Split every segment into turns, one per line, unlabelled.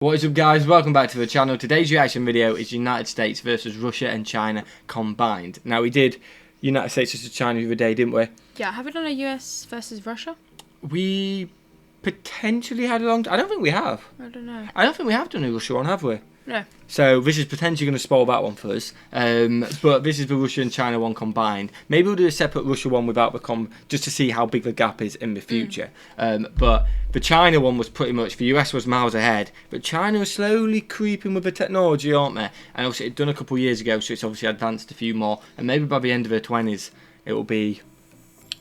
What is up, guys? Welcome back to the channel. Today's reaction video is United States versus Russia and China combined. Now, we did United States versus China the other day, didn't we?
Yeah, have we done a US versus Russia?
We potentially had a long... I don't think we have.
I don't know.
I don't think we have done a Russia one, have we?
No.
So this is potentially going to spoil that one for us. But this is the Russia and China one combined. Maybe we'll do a separate Russia one without the just to see how big the gap is in the future. But the China one was pretty much, the US was miles ahead, but China is slowly creeping with the technology, aren't they? And obviously it's done a couple of years ago, so it's obviously advanced a few more. And maybe by the end of the 20s, it will be...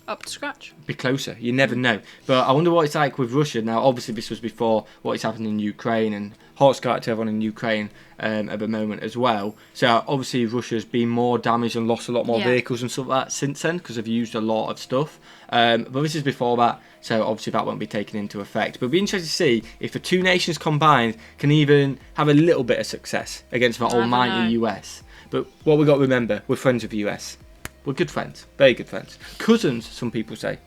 up to scratch.
Be closer. You never know. But I wonder what it's like with Russia. Now, obviously, this was before what is happening in Ukraine, and hearts go out to everyone in Ukraine at the moment as well. So, obviously, Russia's been more damaged and lost a lot more vehicles and stuff like that since then, because they've used a lot of stuff. But this is before that, so obviously that won't be taken into effect. But it'll be interesting to see if the two nations combined can even have a little bit of success against the almighty US. But what we got to remember, we're friends with the US. We're good friends, very good friends. Cousins, some people say.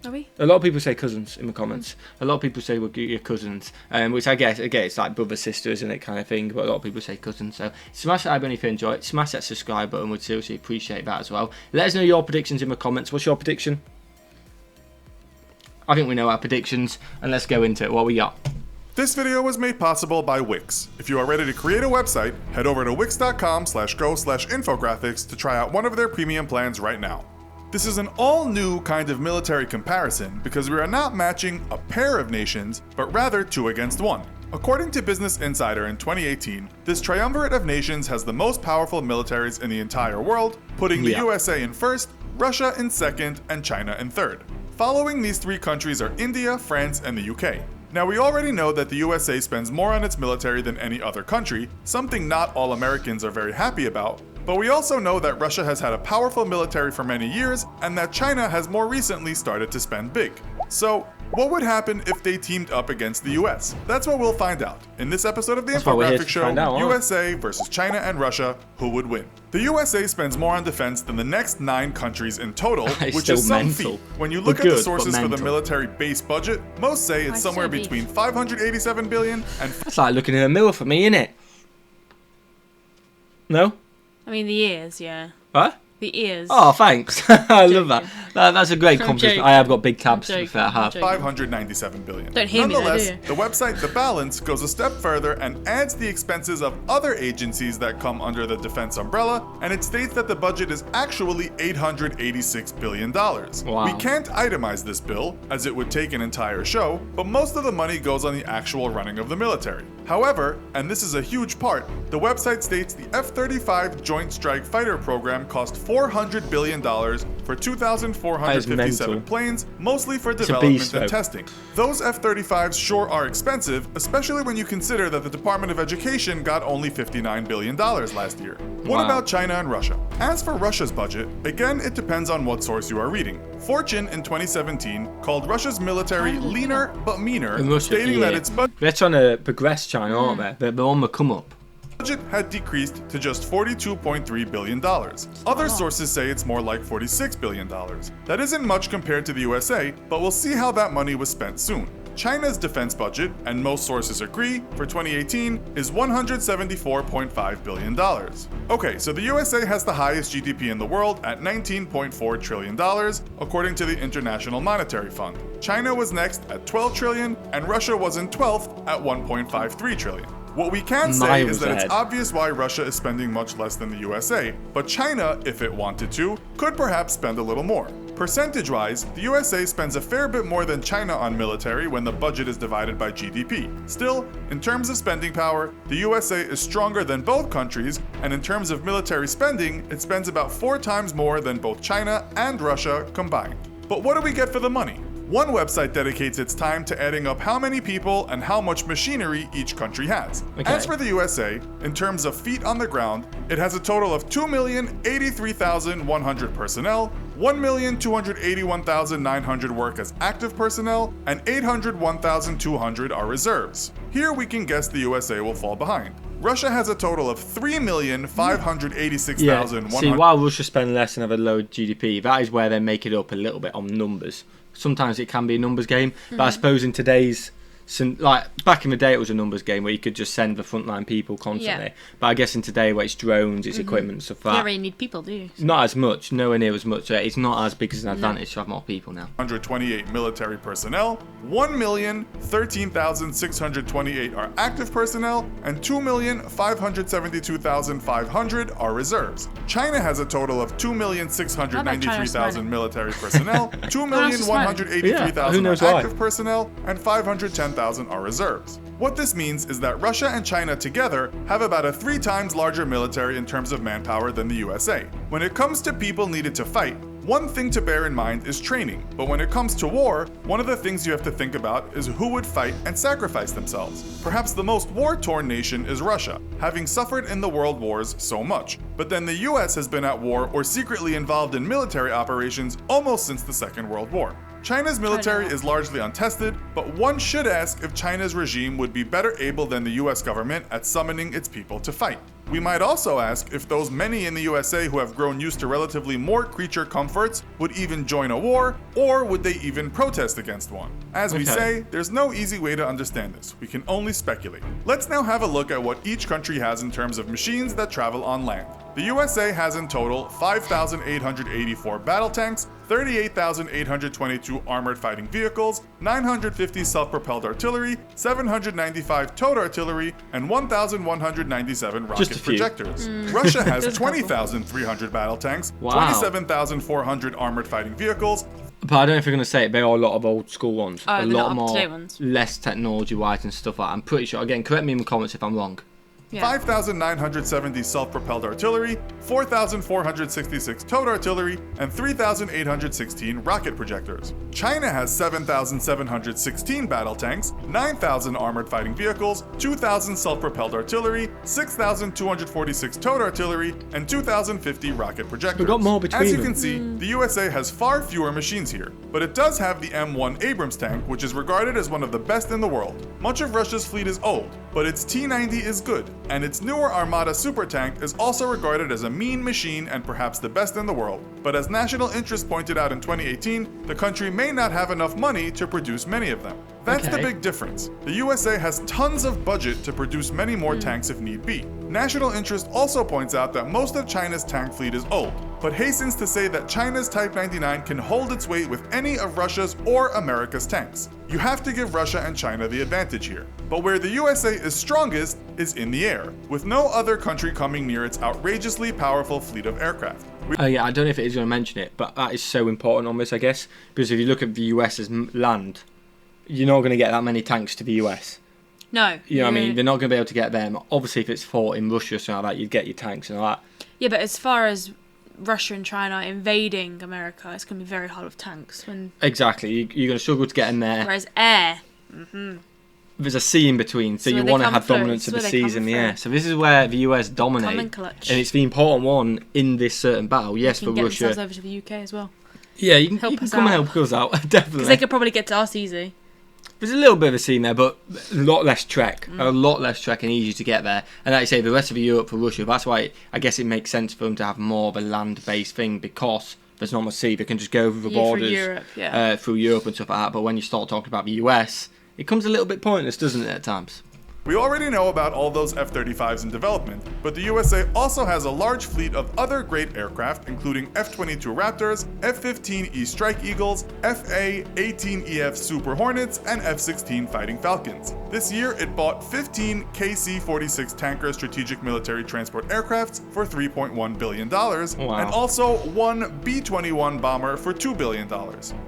Are we?
A lot of people say cousins in the comments. A lot of people say we're your cousins, which I guess, again, it's like brother, sister, isn't it, kind of thing. But a lot of people say cousins. So smash that like button if you enjoy it. Smash that subscribe button. We'd seriously appreciate that as well. Let us know your predictions in the comments. What's your prediction? I think we know our predictions, and let's go into it. What we got?
This video was made possible by Wix. If you are ready to create a website, head over to wix.com/go/infographics to try out one of their premium plans right now. This is an all-new kind of military comparison because we are not matching a pair of nations, but rather 2 against 1. According to Business Insider in 2018, this triumvirate of nations has the most powerful militaries in the entire world, putting the USA in first, Russia in second, and China in third. Following these 3 countries are India, France, and the UK. Now, we already know that the USA spends more on its military than any other country, something not all Americans are very happy about, but we also know that Russia has had a powerful military for many years, and that China has more recently started to spend big. So, what would happen if they teamed up against the US? That's what we'll find out. In this episode of the Infographic Show, USA versus China and Russia, who would win? The USA spends more on defense than the next 9 countries in total, which is some feat. When you look at the sources for the military base budget, most say it's somewhere between $587 billion and...
That's like looking in a mirror for me, innit? No?
I mean, the ears, yeah.
What?
The ears.
Oh, thanks. I love that. That's a great compliment. I have got big tabs to be fair. I have.
$597 billion.
Don't hear me,
Nonetheless,
do you?
the website The Balance goes a step further and adds the expenses of other agencies that come under the defense umbrella, and it states that the budget is actually $886 billion.
Wow.
We can't itemize this bill, as it would take an entire show, but most of the money goes on the actual running of the military. However, and this is a huge part, the website states the F-35 Joint Strike Fighter program cost $400 billion for 2,457 planes, mostly for development and testing. Those F-35s sure are expensive, especially when you consider that the Department of Education got only $59 billion last year. What about China and Russia? As for Russia's budget, again, it depends on what source you are reading. Fortune in 2017 called Russia's military leaner but meaner, stating that its budget...
They're trying to progress China, aren't they? They're on the come up.
Budget had decreased to just $42.3 billion. Other sources say it's more like $46 billion. That isn't much compared to the USA, but we'll see how that money was spent soon. China's defense budget, and most sources agree, for 2018 is $174.5 billion. Okay, so the USA has the highest GDP in the world at $19.4 trillion, according to the International Monetary Fund. China was next at $12 trillion, and Russia was in 12th at $1.53 trillion. What we can say is that it's obvious why Russia is spending much less than the USA, but China, if it wanted to, could perhaps spend a little more. Percentage-wise, the USA spends a fair bit more than China on military when the budget is divided by GDP. Still, in terms of spending power, the USA is stronger than both countries, and in terms of military spending, it spends about 4 times more than both China and Russia combined. But what do we get for the money? One website dedicates its time to adding up how many people and how much machinery each country has. As for the USA, in terms of feet on the ground, it has a total of 2,083,100 personnel, 1,281,900 work as active personnel, and 801,200 are reserves. Here we can guess the USA will fall behind. Russia has a total of 3,586,100.
See, while Russia spend less and have a low GDP, that is where they make it up a little bit on numbers. Sometimes it can be a numbers game, but I suppose in today's like back in the day, it was a numbers game where you could just send the frontline people constantly.
Yeah.
But I guess in today, where it's drones, it's equipment, stuff
You
like
don't
that.
really need people, do you?
Not as much, nowhere near as much. It's not as big as an advantage to have more people now.
128 military personnel, 1,013,628 are active personnel, and 2,572,500 are reserves. China has a total of 2,693,000 military personnel, 2,183,000
knows
are
why?
active personnel, and 510,000 are reserves. What this means is that Russia and China together have about a 3 times larger military in terms of manpower than the USA. When it comes to people needed to fight, one thing to bear in mind is training, but when it comes to war, one of the things you have to think about is who would fight and sacrifice themselves. Perhaps the most war-torn nation is Russia, having suffered in the world wars so much. But then the US has been at war or secretly involved in military operations almost since the Second World War. China's military is largely untested, but one should ask if China's regime would be better able than the US government at summoning its people to fight. We might also ask if those many in the USA who have grown used to relatively more creature comforts would even join a war, or would they even protest against one? As we say, there's no easy way to understand this. We can only speculate. Let's now have a look at what each country has in terms of machines that travel on land. The USA has in total 5,884 battle tanks, 38,822 armored fighting vehicles, 950 self-propelled artillery, 795 towed artillery, and 1,197 rocket projectors. Russia has 20,300 battle tanks, 27,400 armored fighting vehicles.
But I don't know if you're going to say it, there are a lot of old school ones.
Oh,
a
they're
lot
not up-to-date
more,
ones.
less technology-wise and stuff like that. I'm pretty sure. Again, correct me in the comments if I'm wrong.
Yeah.
5,970 self-propelled artillery, 4,466 towed artillery, and 3,816 rocket projectors. China has 7,716 battle tanks, 9,000 armored fighting vehicles, 2,000 self-propelled artillery, 6,246 towed artillery, and 2,050 rocket projectors.
We've got more between
As you
them.
can see, the USA has far fewer machines here, but it does have the M1 Abrams tank, which is regarded as one of the best in the world. Much of Russia's fleet is old, but its T-90 is good, and its newer Armata super tank is also regarded as a mean machine and perhaps the best in the world. But as National Interest pointed out in 2018, the country may not have enough money to produce many of them. That's the big difference. The USA has tons of budget to produce many more tanks if need be. National Interest also points out that most of China's tank fleet is old, but hastens to say that China's Type 99 can hold its weight with any of Russia's or America's tanks. You have to give Russia and China the advantage here. But where the USA is strongest is in the air, with no other country coming near its outrageously powerful fleet of aircraft.
Oh yeah, I don't know if it is going to mention it, but that is so important on this, I guess, because if you look at the US's land, you're not going to get that many tanks to the US.
No.
You know what I mean? They're not going to be able to get them. Obviously, if it's fought in Russia or something like that, you'd get your tanks and all that.
Yeah, but as far as Russia and China invading America, it's going to be very hard with tanks.
Exactly. You're going to struggle to get in there.
Whereas air...
There's a sea in between, so you want to have dominance of the seas in the air. So this is where the US dominate, and it's the important one in this certain battle. Yes, for
Russia.
Russia.
Get themselves over to the UK as well.
Yeah, you can come and help us out, definitely.
Because they could probably get to us easy.
There's a little bit of a scene there, but a lot less trek. A lot less trek and easy to get there. And like you say, the rest of Europe for Russia, that's why I guess it makes sense for them to have more of a land-based thing, because there's not much sea. They can just go over the borders through Europe and stuff like that. But when you start talking about the US, it comes a little bit pointless, doesn't it, at times?
We already know about all those F-35s in development, but the USA also has a large fleet of other great aircraft, including F-22 Raptors, F-15E Strike Eagles, FA-18EF Super Hornets, and F-16 Fighting Falcons. This year, it bought 15 KC-46 Tanker Strategic Military Transport aircrafts for $3.1 billion, and also one B-21 bomber for $2 billion.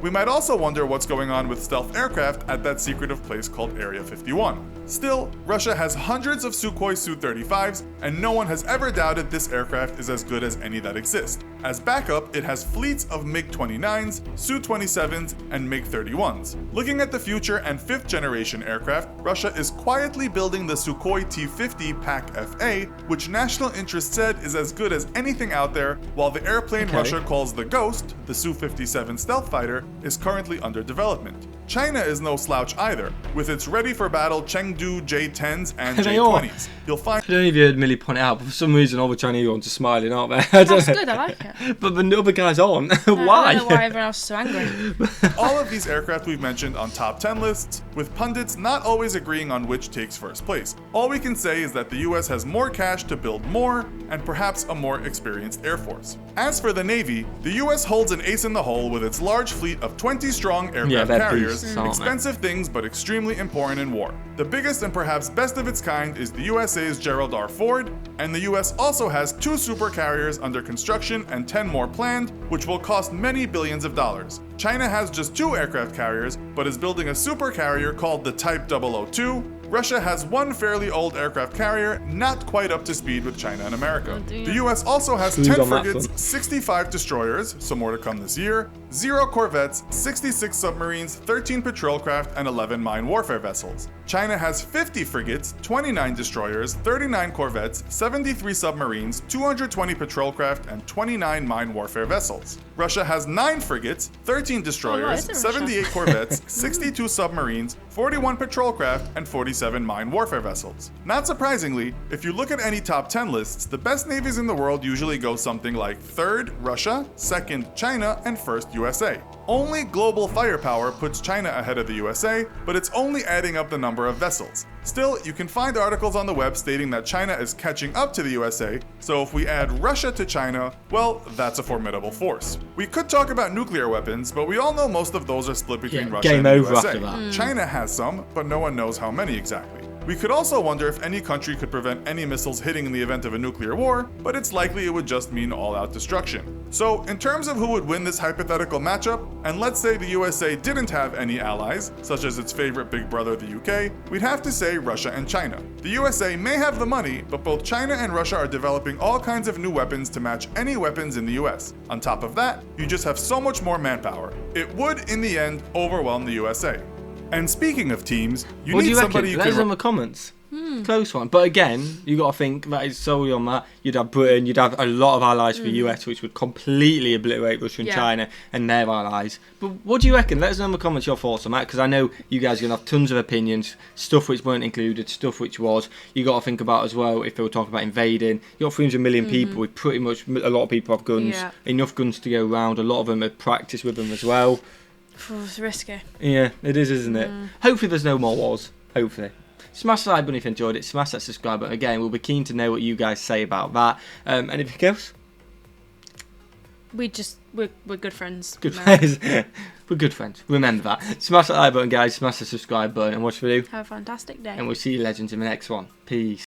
We might also wonder what's going on with stealth aircraft at that secretive place called Area 51. Still, Russia has hundreds of Sukhoi Su-35s, and no one has ever doubted this aircraft is as good as any that exist. As backup, it has fleets of MiG-29s, Su-27s, and MiG-31s. Looking at the future and 5th generation aircraft, Russia is quietly building the Sukhoi T-50 PAK-FA, which National Interest said is as good as anything out there, while the airplane Russia calls the Ghost, the Su-57 stealth fighter, is currently under development. China is no slouch either, with its ready-for-battle Chengdu J-10s and
They are.
J-20s. You'll find
I don't know if you heard Millie point it out, but for some reason all the Chinese ones are smiling, aren't they? I don't
That's
know.
good, I like it.
But the other guys aren't.
I don't know
Why?
why everyone else is so angry.
all of these aircraft we've mentioned on top 10 lists, with pundits not always agreeing on which takes first place. All we can say is that the US has more cash to build more, and perhaps a more experienced Air Force. As for the Navy, the US holds an ace in the hole with its large fleet of 20 strong aircraft
they're
carriers,
beasts, aren't they?
expensive things but extremely important in war. The biggest and perhaps best of its kind is the USA's Gerald R. Ford, and the US also has 2 supercarriers under construction and 10 more planned, which will cost many billions of dollars. China has just 2 aircraft carriers, but is building a supercarrier called the Type 002. Russia has 1 fairly old aircraft carrier, not quite up to speed with China and America. The US also has
Screwed
10
on that
frigates,
front.
65 destroyers, some more to come this year, 0 corvettes, 66 submarines, 13 patrol craft, and 11 mine warfare vessels. China has 50 frigates, 29 destroyers, 39 corvettes, 73 submarines, 220 patrol craft, and 29 mine warfare vessels. Russia has 9 frigates, 13 destroyers,
is it Russia?
78 corvettes, 62 submarines, 41 patrol craft, and 47 mine warfare vessels. Not surprisingly, if you look at any top 10 lists, the best navies in the world usually go something like 3rd Russia, 2nd China, and 1st USA. Only global firepower puts China ahead of the USA, but it's only adding up the number of vessels. Still, you can find articles on the web stating that China is catching up to the USA, so if we add Russia to China, well, that's a formidable force. We could talk about nuclear weapons, but we all know most of those are split between
Yeah,
Russia
game
and the
over
USA.
after that.
China has some, but no one knows how many exactly. We could also wonder if any country could prevent any missiles hitting in the event of a nuclear war, but it's likely it would just mean all-out destruction. So, in terms of who would win this hypothetical matchup, and let's say the USA didn't have any allies, such as its favorite big brother the UK, we'd have to say Russia and China. The USA may have the money, but both China and Russia are developing all kinds of new weapons to match any weapons in the US. On top of that, you just have so much more manpower. It would, in the end, overwhelm the USA. And speaking of teams, you
What do
need
you
somebody
reckon?
you
Let us
can...
know in the comments. Close one. But again, you got to think that is solely on that. You'd have Britain, you'd have a lot of allies for the US, which would completely obliterate Russia and
Yeah.
China and their allies. But what do you reckon? Let us know in the comments your thoughts on that, because I know you guys are going to have tons of opinions, stuff which weren't included, stuff which was. You got to think about as well, if they were talking about invading, you got 300 million people with pretty much, a lot of people have guns,
Yeah.
enough guns to go around, a lot of them have practiced with them as well.
It's risky.
Yeah, it is, isn't it? Hopefully there's no more wars. Hopefully. Smash the like button if you enjoyed it. Smash that subscribe button. Again, we'll be keen to know what you guys say about that. Anything else?
We're good friends.
Good
No.
friends. We're good friends. Remember that. Smash that like button, guys. Smash the subscribe button. And what should we do?
Have a fantastic day.
And we'll see you legends in the next one. Peace.